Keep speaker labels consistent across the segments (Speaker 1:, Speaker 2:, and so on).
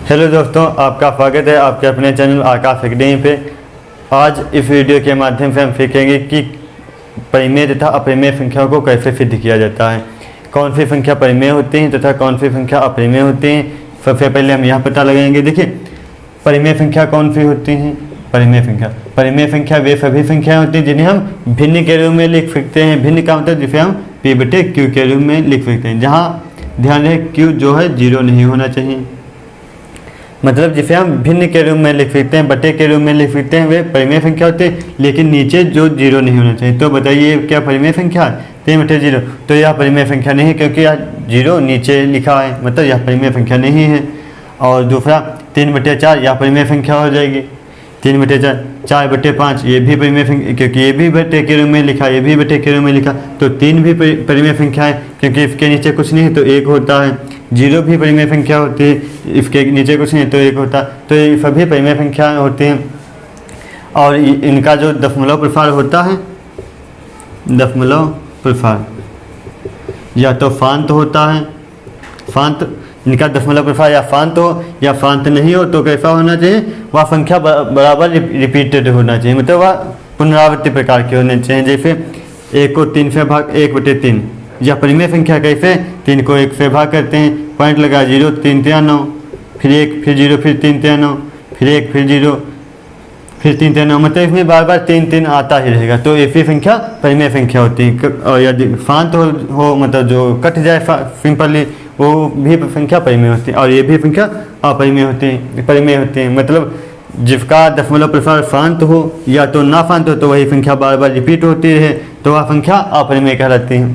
Speaker 1: Hello दोस्तों, आपका स्वागत है आपके अपने चैनल आकाश अकेडमी पे। आज इस वीडियो के माध्यम से हम सीखेंगे कि परिमेय तथा अपरिमेय संख्याओं को कैसे सिद्ध किया जाता है, कौन सी संख्या परिमेय होती हैं तथा कौन सी संख्या अपरिमेय होती हैं। सबसे पहले हम यह पता लगाएंगे। देखिए, परिमेय संख्या कौन सी होती हैं। परिमेय संख्या वे सभी संख्याएँ होती हैं जिन्हें हम भिन्न के रूप में लिख सकते हैं। भिन्न का मतलब जिसे हम p/q के रूप में लिख सकते हैं, जहाँ ध्यान रहे q जो है 0 नहीं होना चाहिए। मतलब जिसे हम भिन्न के रूप में लिख सकते हैं, बटे के रूप में लिख सकते हैं, वे परिमेय संख्या होते हैं, लेकिन नीचे जो 0 नहीं होना चाहिए। तो बताइए क्या परिमेय संख्या है? 3/0। तो यह परिमेय संख्या नहीं है क्योंकि यह 0 नीचे लिखा है, मतलब यह परिमेय संख्या नहीं है। और दूसरा 3/4 यह परिमेय संख्या हो जाएगी। 3/4 4/5 ये भी परिमेय संख्या, क्योंकि ये भी बटे के रूप में लिखा, ये भी बटे के रूप में लिखा, तो 3 भी परिमेय संख्या है क्योंकि इसके नीचे कुछ नहीं है तो 1 होता है। 0 भी परिमेय संख्या होती है, इसके नीचे कुछ नहीं तो 1 होता है। तो ये सभी परिमेय संख्या होते हैं। और इनका जो दशमलव प्रसार होता है, दशमलव प्रसार या तो शांत होता है, शांत इनका दशमलव प्रसार या शांत हो या शांत नहीं हो तो कैसा होना चाहिए, वह संख्या बराबर रिपीटेड होना चाहिए, मतलब वह पुनरावृत्ति प्रकार के होने चाहिए। जैसे 1 को 3 से भाग 1/3, यह परिमेय संख्या कैसे, 3 को 1 से भाग करते हैं, पॉइंट लगा 0 3 3 9, फिर 1 फिर 0 फिर 3 3 9, फिर 1 फिर 0 फिर 3 3 9, मतलब इसमें बार बार 3 3 आता ही रहेगा। तो ऐसी संख्या परिमेय संख्या होती है। और यदि शांत हो मतलब जो कट जाए सिंपली, वो भी संख्या परिमेय होती है। और ये भी संख्या अपरिमेय होती है, परिमेय होती है। मतलब जिसका दशमलव प्रसार शांत हो या तो ना शांत हो तो वही संख्या बार बार रिपीट होती रहे तो वह संख्या अपरिमेय कहलाती है,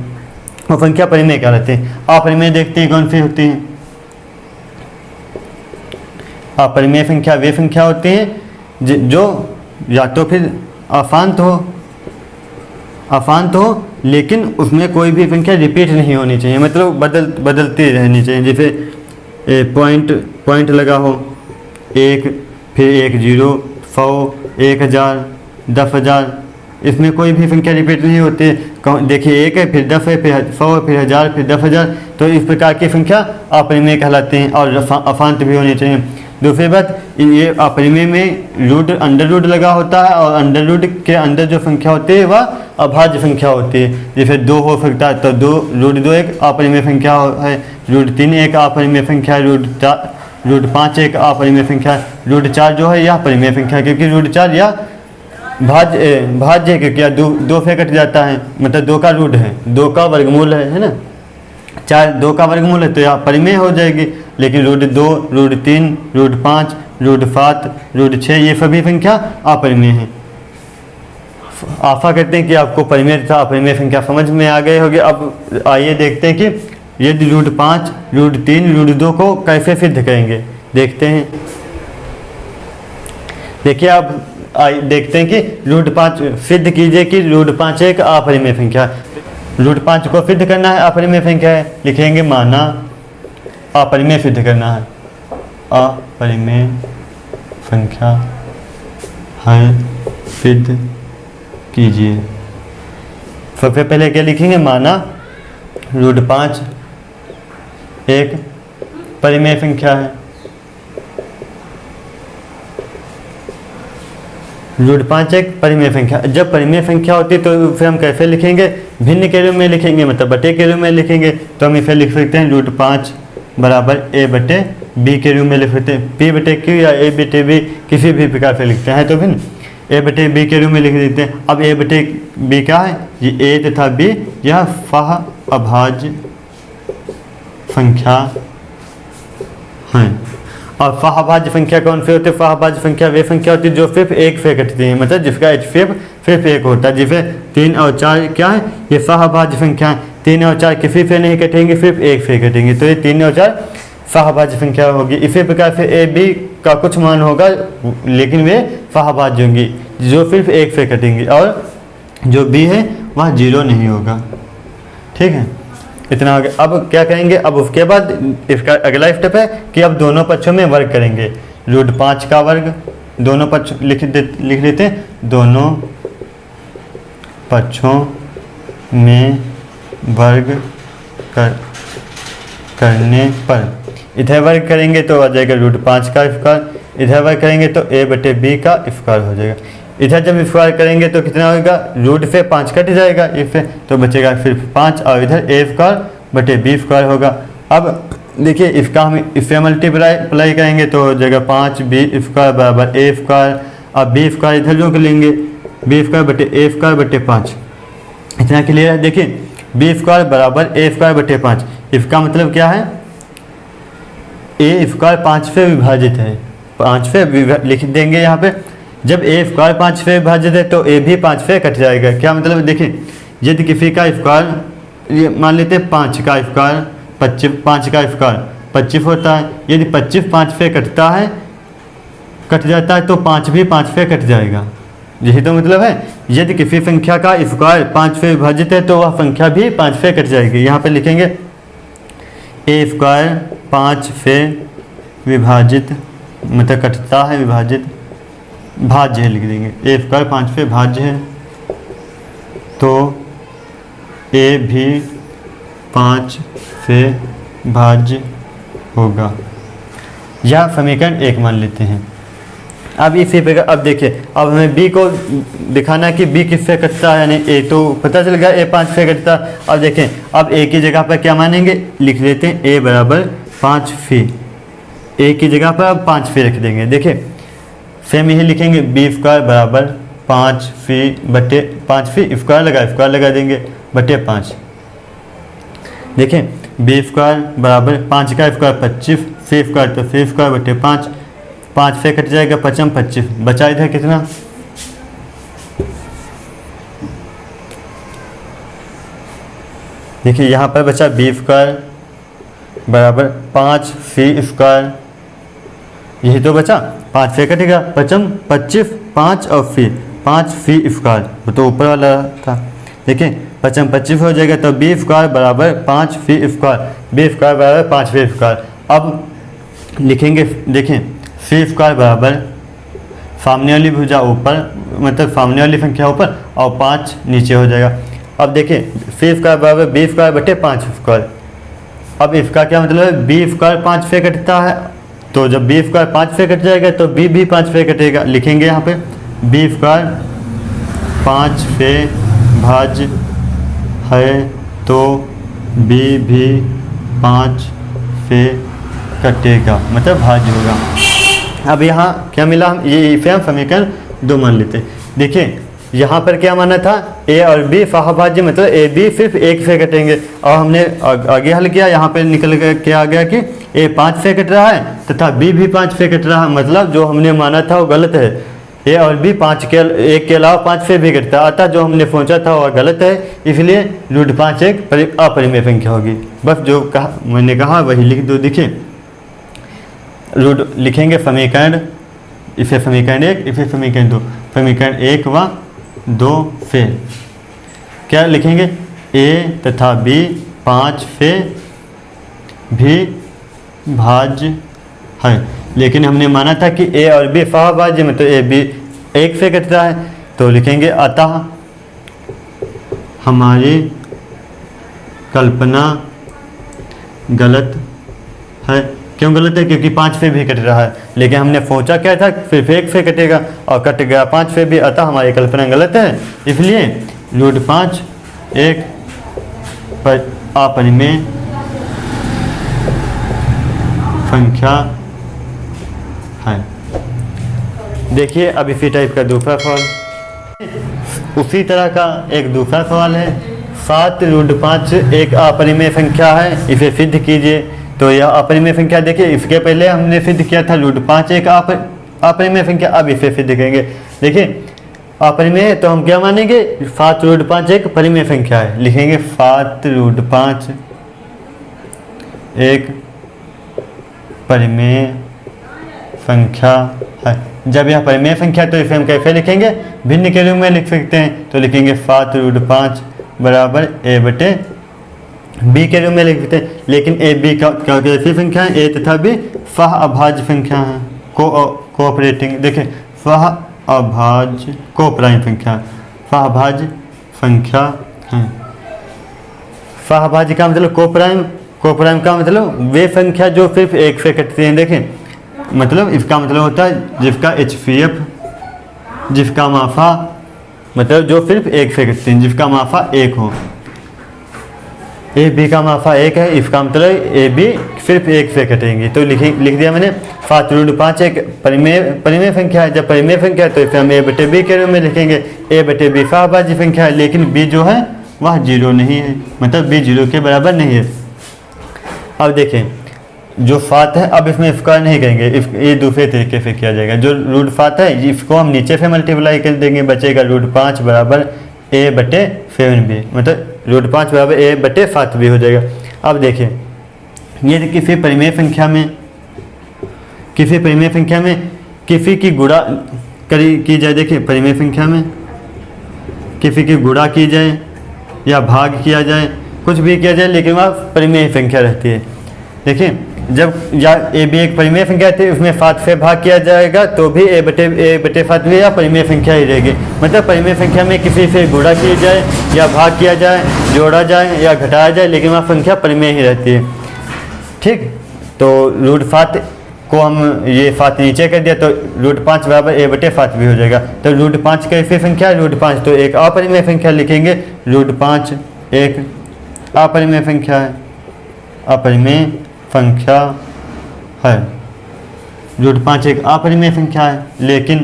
Speaker 1: वो संख्या परिमेय कहलाती है। अपरिमेय देखते हैं कौन सी होती है। अपरिमेय संख्या वे संख्या होती हैं जो या तो फिर अशांत हो लेकिन उसमें कोई भी संख्या रिपीट नहीं होनी चाहिए, मतलब बदलती रहनी चाहिए। जैसे पॉइंट लगा हो 1 फिर 1 0 100 1000 10,000, इसमें कोई भी संख्या रिपीट नहीं होती है। देखिए 1 है फिर 10 है फिर 100 है फिर 1000 फिर 10,000, तो इस प्रकार की संख्या अपरिमेय कहलाती हैं और अशांत भी होनी चाहिए। दूसरी बात, ये अपरिमेय में रूट अंडर रूट लगा होता है और अंडर रूट के अंदर जो संख्या होती है वह अभाज्य संख्या होती है। जैसे 2 हो सकता है तो 2√2 एक अपरिमेय संख्या है, √3 एक अपरिमेय संख्या है, √5 एक अपरिमेय संख्या है, √4 जो है यह परिमेय संख्या है क्योंकि √4 यह भाज्य है क्योंकि 2 से कट जाता है, मतलब 2 का रूट है, 2 का वर्गमूल है ना, 4 2 का वर्गमूल है तो यह परिमेय हो जाएगी। लेकिन √2 √3 √5 √7 √6 ये सभी संख्या अपरिमेय हैं। आशा करते हैं कि आपको परिमेय तथा अपरिमेय संख्या समझ में आ गए होंगे। अब आइए देखते हैं कि यदि √5 √3 √2 को कैसे सिद्ध करेंगे, देखते हैं। देखिए आप देखते हैं कि √5 सिद्ध कीजिए कि √5 एक अपरिमेय संख्या है। √5 को सिद्ध करना है, अपरिमेय संख्या है, लिखेंगे माना अपरिमेय सिद्ध करना है, अपरिमेय संख्या है सिद्ध कीजिए। सबसे पहले क्या लिखेंगे, माना √5 एक परिमेय संख्या है। √5 एक परिमेय संख्या, जब परिमेय संख्या होती है तो फिर हम कैसे लिखेंगे, भिन्न के रूप में लिखेंगे, मतलब बटे के रूप में लिखेंगे। तो हम इसे लिख सकते हैं √5 बराबर a/b के रूप में लिख सकते हैं, p/q या a/b किसी भी प्रकार से लिखते हैं तो भिन्न a/b के रूप में लिख देते हैं। अब a/b क्या है, ये a तथा b यह सह अभाज्य संख्या है। और सहअभाज्य संख्या कौन सी होती है, सहअभाज्य संख्या वे संख्या होती है जो सिर्फ 1 से कटती है, मतलब जिसका HCF सिर्फ 1 होता है। जैसे 3 और 4 क्या है, ये सहअभाज्य संख्या है, 3 और 4 किसी से नहीं कटेंगे, सिर्फ 1 से कटेंगे, तो ये 3 और 4 सहअभाज्य संख्या होगी। इसी प्रकार से a/b का कुछ मान होगा लेकिन वे सहअभाज्य होंगी जो सिर्फ 1 से कटेंगी, और जो b है वह 0 नहीं होगा। ठीक है, इतना हो गया। अब क्या करेंगे, अब उसके बाद इसका अगला स्टेप है कि अब दोनों पक्षों में वर्ग करेंगे। √5 का वर्ग दोनों पक्ष लिख लेते हैं, दोनों पक्षों में वर्ग करने पर इधर वर्ग करेंगे तो आ जाएगा √5 का स्क्वायर, इधर वर्ग करेंगे तो a/b का स्क्वायर हो जाएगा। इधर जब स्क्वायर करेंगे तो कितना होगा, रूट से 5 कट जाएगा इससे, तो बचेगा सिर्फ 5 और इधर a²/b² होगा। अब देखिए इसका हम इससे मल्टीप्लाई करेंगे तो हो जाएगा 5b² बराबर a²। अब b² इधर जो कर लेंगे, b²/a²/5। इतना क्लियर है। देखिए b² बराबर a²/5, इसका मतलब क्या है, a² 5 से विभाजित है, 5 से लिख देंगे यहाँ पे। जब a² 5 से विभाजित है तो a भी 5 से कट जाएगा। क्या मतलब, देखिए यदि किसी का स्क्वायर, ये मान लेते हैं 5 का स्क्वायर 25, 5 का स्क्वायर 25 होता है, यदि 25 5 से कटता है, कट जाता है तो 5 भी 5 से कट जाएगा। यही तो मतलब है, यदि किसी संख्या का स्क्वायर 5 से विभाजित है तो वह संख्या भी 5 से कट जाएगी। यहाँ पे लिखेंगे a² 5 से विभाजित, मतलब कटता है, विभाजित भाज्य है लिख देंगे, a² 5 से भाज्य है तो a भी 5 से भाज्य होगा। यह समीकरण 1 मान लेते हैं। अब इसी प्रकार अब देखिए, अब हमें b को दिखाना है कि b किससे कटता है, यानी a तो पता चल गया a 5 से कटता है। अब देखें, अब a की जगह पर क्या मानेंगे, लिख लेते हैं a बराबर 5 फी, a की जगह पर अब 5 फी रख देंगे। देखिए सेम यही लिखेंगे, b² बराबर 5 फी बटे 5 फी स्क्वायर लगा देंगे बटे 5। देखें b² बराबर 5 का स्क्वायर 25, c² तो c² बटे 5, 5 से कट जाएगा 5 25, बचा इधर कितना, देखिए यहाँ पर बचा b² बराबर 5 c², यही तो बचा, 5 से कटेगा 5 25, 5 और फिर 5 c², वो तो ऊपर वाला था। देखिए 5 25 हो जाएगा तो b² बराबर 5 c², b² बराबर 5 c²। अब लिखेंगे, देखें c² बराबर सामने वाली भुजा ऊपर, मतलब सामने वाली संख्या ऊपर और 5 नीचे हो जाएगा। अब देखिए c² बराबर b² बटे 5²। अब इसका क्या मतलब है, b² 5 से कटता है, तो जब b² 5 से कट जाएगा तो b भी 5 से कटेगा। लिखेंगे यहाँ पे b² 5 से भाज्य है तो b भी 5 से कटेगा, मतलब भाज्य होगा। अब यहाँ क्या मिला, हम ये हम समीकरण 2 मान लेते हैं। देखिए यहाँ पर क्या माना था, a और b सहभाज्य, मतलब a b सिर्फ 1 से कटेंगे, और हमने आगे हल किया, यहाँ पे निकल के आ गया कि a 5 से कट रहा है तथा b भी 5 से कट रहा है, मतलब जो हमने माना था वो गलत है। a और b 1 के अलावा 5 से भी कटता है, अतः जो हमने सोचा था वह गलत है, इसलिए √5 एक अपरिमेय संख्या होगी। बस जो कहा मैंने कहा वही लिख दो। देखिए लिखेंगे समीकरण, इसे समीकरण 1, इसे समीकरण 2, समीकरण 1 व 2 से क्या लिखेंगे, a तथा b 5 से भी भाज्य है, लेकिन हमने माना था कि a और b सहभाज्य में, तो a b 1 से कटता है, तो लिखेंगे अतः हमारी कल्पना गलत है। क्यों गलत है, क्योंकि 5 से भी कट रहा है, लेकिन हमने सोचा क्या था, सिर्फ 1 से कटेगा और कट गया 5 से भी, अतः हमारी कल्पना गलत है, इसलिए √5 एक अपरिमेय संख्या है। देखिए अब इसी टाइप का दूसरा सवाल, उसी तरह का एक दूसरा सवाल है, 7√5 एक अपरिमेय संख्या है, इसे सिद्ध कीजिए। तो यह अपरिमेय संख्या, देखिए इसके पहले हमने सिद्ध किया था √5 एक अपरिमेय संख्या, अब इसे सिद्ध करेंगे। देखिए अपरिमेय तो हम क्या मानेंगे, 7√5 एक परिमेय संख्या है, लिखेंगे 7√5 एक परिमेय संख्या है। जब यह परिमेय संख्या तो इसे हम कैसे लिखेंगे, भिन्न के रूप में लिख सकते हैं, तो लिखेंगे 7√5 बराबर a बटे b के रूप में लिख सकते हैं। लेकिन a b का कैसी संख्या है, a तथा b सह अभाज्य संख्या है, कोऑपरेटिंग, देखिए सह अभाज्य कोप्राइम संख्या, सहभाज्य संख्या है। सहभाज्य का मतलब कोप्राइम, कोप्राइम का मतलब वे संख्या जो सिर्फ एक से कटती हैं। देखें मतलब इसका मतलब होता है जिसका HCF जिसका माफा मतलब जो सिर्फ एक से कटती हैं, जिसका माफा एक हो। AB का माफा एक है, इसका मतलब AB सिर्फ एक से कटेंगे। तो लिख दिया मैंने 5√5 एक परिमेय संख्या है। जब परिमेय संख्या है तो इसे हम A/B के रूप में लिखेंगे। A/B सहभाज्य संख्या है, लेकिन B जो है वह 0 नहीं है, मतलब B 0 के बराबर नहीं है। अब देखें जो 7 है, अब इसमें स्क्वायर नहीं करेंगे, ये दूसरे तरीके से किया जाएगा। जो √7 है इसको हम नीचे से मल्टीप्लाई कर देंगे, बचेगा √5 बराबर A/7B, मतलब √5 बराबर A/7B हो जाएगा। अब देखिए ये किसी परिमेय संख्या में किसी की गुणा की जाए। देखिए परिमेय संख्या में किसी की गुणा की जाए या भाग किया जाए, कुछ भी किया जाए, लेकिन वह परिमेय संख्या रहती है। देखिए जब या AB एक परिमेय संख्या थी, उसमें 7 से भाग किया जाएगा तो भी A/7 भी या परिमेय संख्या ही रहेगी। मतलब परिमेय संख्या में किसी से गुणा किया जाए या भाग किया जाए, जोड़ा जाए या घटाया जाए, लेकिन वह संख्या परिमेय ही रहती है। ठीक, तो √7 को हम ये 7 नीचे कर दिया तो √5 बराबर A/7 भी हो जाएगा। तो √5 कैसी संख्या है? √5 तो एक अपरिमेय संख्या लिखेंगे। √5 एक अपरिमेय संख्या है, अपरिमेय संख्या है। √5 एक अपरिमेय संख्या है, लेकिन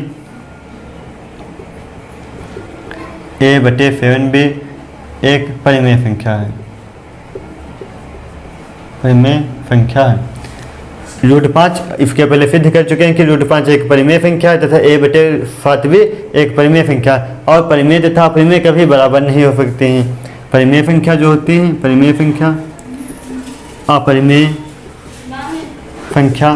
Speaker 1: A/7B एक परिमेय संख्या है, परिमेय संख्या है। √5 इसके पहले सिद्ध कर चुके हैं कि √5 एक परिमेय संख्या है तथा A/7 भी एक परिमेय संख्या है। और परिमेय तथा अपरिमेय कभी बराबर नहीं हो सकते हैं। परिमेय संख्या जो होती है, परिमेय संख्या अपरिमेय संख्या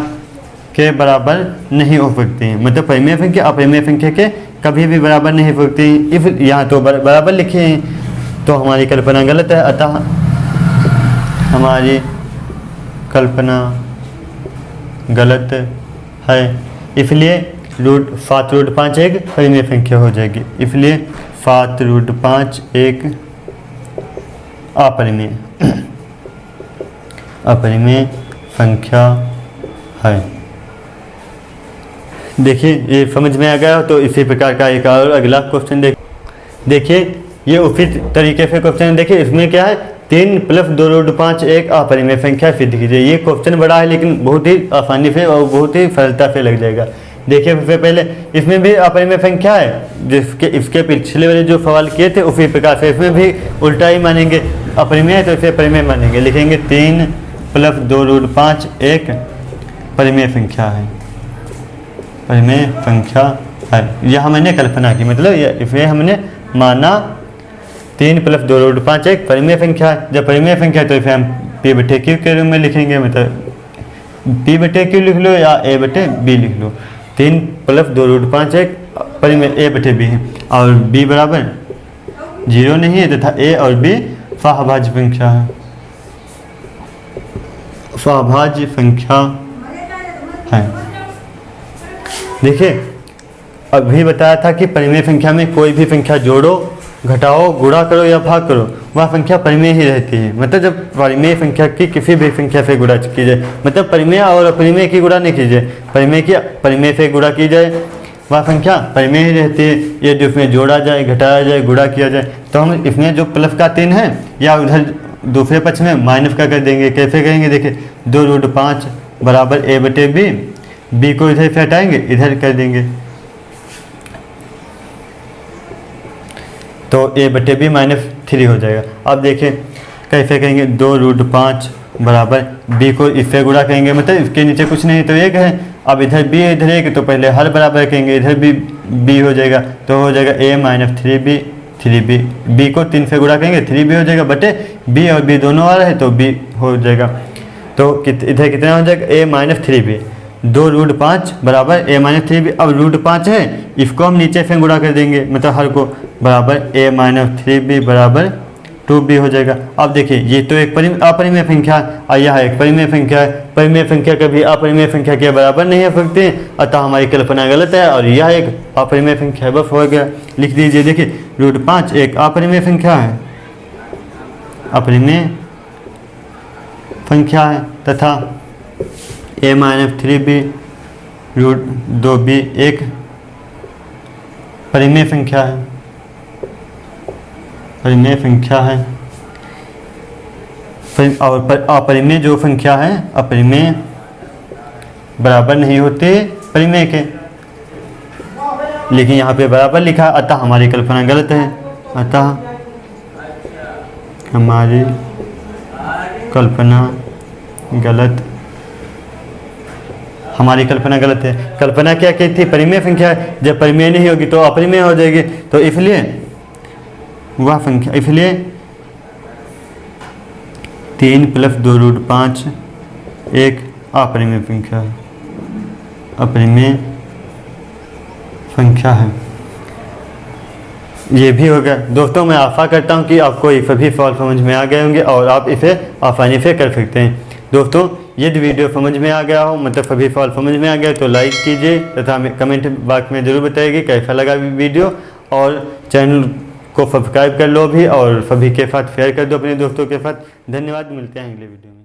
Speaker 1: के बराबर नहीं हो सकती हैं। मतलब परिमेय संख्या अपरिमेय संख्या के कभी भी बराबर नहीं हो सकती। इफ यहाँ तो बराबर लिखे हैं तो हमारी कल्पना गलत है, अतः हमारी कल्पना गलत है। इसलिए 7√5 एक परिमेय संख्या हो जाएगी। इसलिए 7√5 एक अपरिमेय संख्या है। देखिए ये समझ में आ गया। तो इसी प्रकार का एक और अगला क्वेश्चन देखिए ये उसी तरीके से क्वेश्चन देखिए। इसमें क्या है 3 + 2√5 एक अपरिमेय संख्या सिद्ध कीजिए। ये क्वेश्चन बड़ा है लेकिन बहुत ही आसानी से और बहुत ही सरलता से लग जाएगा। देखिए सबसे पहले इसमें भी अपरिमेय संख्या है, जिसके इसके पिछले वाले जो सवाल किए थे उसी प्रकार से इसमें भी उल्टा ही मानेंगे। अपरिमेय है तो इसे परिमेय मानेंगे। लिखेंगे 3 + 2√5 एक परिमेय संख्या है, परिमेय संख्या है। यह मैंने कल्पना की, मतलब इसमें हमने माना 3 + 2√5 एक परिमेय संख्या है। जब परिमेय संख्या तो इसे हम P/Q के रूप में लिखेंगे। मतलब P/Q लिख लो या A/B लिख लो। 3 + 2√5 एक परिमेय A/B है और B बराबर 0 नहीं है तथा A और B सहभाज्य संख्या है, सहभाज्य संख्या है। देखिए अभी बताया था कि परिमेय संख्या में कोई भी संख्या जोड़ो, घटाओ, गुणा करो या भाग करो, वह संख्या परिमेय ही रहती है। मतलब जब परिमेय संख्या की किसी भी संख्या से गुणा कीजिए, मतलब परिमेय और अपरिमेय की गुणा नहीं कीजिए, परिमेय से गुणा की जाए वह संख्या परिमेय ही रहती है। ये जो इसमें जोड़ा जाए, घटाया जाए, गुणा किया जाए, तो हम इसमें जो प्लस का 3 है या उधर दूसरे पक्ष में माइनस का कर देंगे। कैसे करेंगे? देखिए 2√5 बराबर A/B, B को इधर से हटाएंगे, इधर कर देंगे तो A/B -3 हो जाएगा। अब देखिए कैसे करेंगे? 2√5 बराबर B को इससे गुणा करेंगे, मतलब इसके नीचे कुछ नहीं तो 1 है। अब इधर B इधर 1 तो पहले हर बराबर रखेंगे, इधर भी B हो जाएगा तो हो जाएगा A - 3B 3B। B को 3 से गुणा करेंगे 3B हो जाएगा, बटे B और B दोनों आ रहे हैं तो B हो जाएगा। तो इधर कितना हो जाएगा? A - 3B। 2√5 बराबर A - 3B। अब √5 है, इसको हम नीचे से गुणा कर देंगे, मतलब हर को बराबर A - 3B बराबर 2B हो जाएगा। अब देखिए ये तो एक अपरिमेय संख्या और यह एक परिमेय संख्या है। परिमेय संख्या कभी अपरिमेय संख्या के बराबर नहीं हो सकती, अतः हमारी कल्पना गलत है और यह एक अपरिमेय संख्या है। बस हो गया, लिख दीजिए। देखिए √5 एक अपरिमेय संख्या है, अपरिमेय संख्या है तथा a-3b रूट 2b एक परिमेय संख्या है, परिमेय संख्या है। और अपरिमेय जो संख्या है, अपरिमेय बराबर नहीं होते परिमेय के, लेकिन यहाँ पे बराबर लिखा है, अतः हमारी कल्पना गलत है। अतः हमारी कल्पना गलत, हमारी कल्पना गलत है। कल्पना क्या की थी? परिमेय संख्या है, जब परिमेय नहीं होगी तो अपरिमेय हो जाएगी, तो इसलिए वह संख्या, इसलिए 3 + 2 रूट 5 एक अपरिमेय संख्या है, अपरिमेय संख्या है। ये भी हो गया दोस्तों। मैं आशा करता हूँ कि आपको ये सभी सवाल समझ में आ गए होंगे और आप इसे आसानी से कर सकते हैं। दोस्तों यदि वीडियो समझ में आ गया हो, मतलब सभी सवाल समझ में आ गया, तो लाइक कीजिए तथा कमेंट बॉक्स में ज़रूर बताइए कैसा लगा वीडियो, और चैनल को सब्सक्राइब कर लो भी और सभी के साथ शेयर कर दो अपने दोस्तों के साथ। धन्यवाद, मिलते हैं अगले वीडियो में।